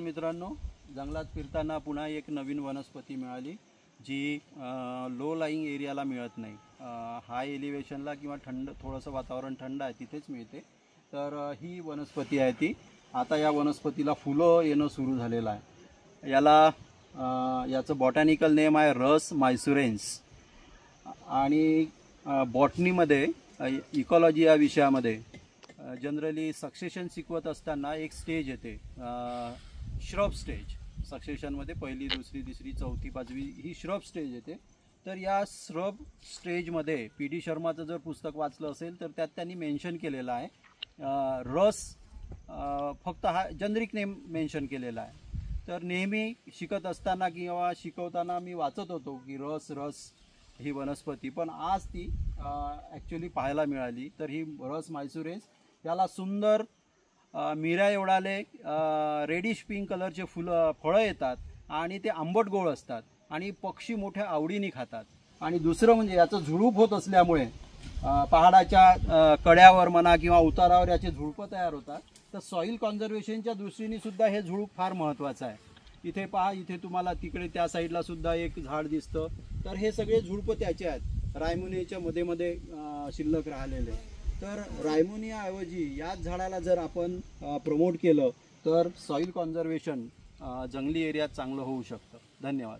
मित्रांनो, जंगलात फिरताना पुन्हा एक नवीन वनस्पती मिळाली जी लो लाइंग एरियाला मिळत नाही. हाय एलिव्हेशनला किंवा थोडंसं वातावरण थंड आहे तिथेच मिळते. तर ही वनस्पती आहे ती. आता या वनस्पतीला फुलं येणं सुरू झालेलं आहे. याचं बॉटॅनिकल नेम आहे रस मायसुरेन्स. आणि बॉटनीमध्ये इकॉलॉजी या विषयामध्ये जनरली सक्सेशन शिकवत असताना एक स्टेज येते, श्रब स्टेज. सक्सेशनमध्ये पहिली, दुसरी, तिसरी, चौथी, पाचवी ही श्रब स्टेज येते. तर या श्रब स्टेजमध्ये पी डी शर्माचं जर पुस्तक वाचलं असेल तर त्यात त्यांनी मेन्शन केलेलं आहे रस, फक्त हा जनरिक नेम मेन्शन केलेला आहे. तर नेहमी शिकत असताना किंवा शिकवताना मी वाचत होतो की रस ही वनस्पती, पण आज ती ॲक्च्युली पाहायला मिळाली. तर ही रस मायसुरेन्स, याला सुंदर मिऱ्या एवढाले रेडिश पिंक कलरचे फळं येतात आणि ते आंबट गोड असतात आणि पक्षी मोठ्या आवडीने खातात. आणि दुसरं म्हणजे याचं झुडूप होत असल्यामुळे पहाडाच्या कड्यावर म्हणा किंवा उतारावर याचे झुडपं तयार होतात. तर सॉईल कॉन्झर्वेशनच्या दृष्टीने सुद्धा हे झुडूप फार महत्त्वाचं आहे. इथे पहा, इथे तुम्हाला तिकडे त्या साईडला सुद्धा एक झाड दिसतं. तर हे सगळे झुडपं त्याचे आहेत, रायमोनियाच्या मध्ये शिल्लक राहिलेले. तर रायमोनियाऐवजी याच झाडाला जर आपण प्रमोट केलं तर सॉईल कॉन्झर्वेशन जंगली एरियात चांगलं होऊ शकतं. धन्यवाद.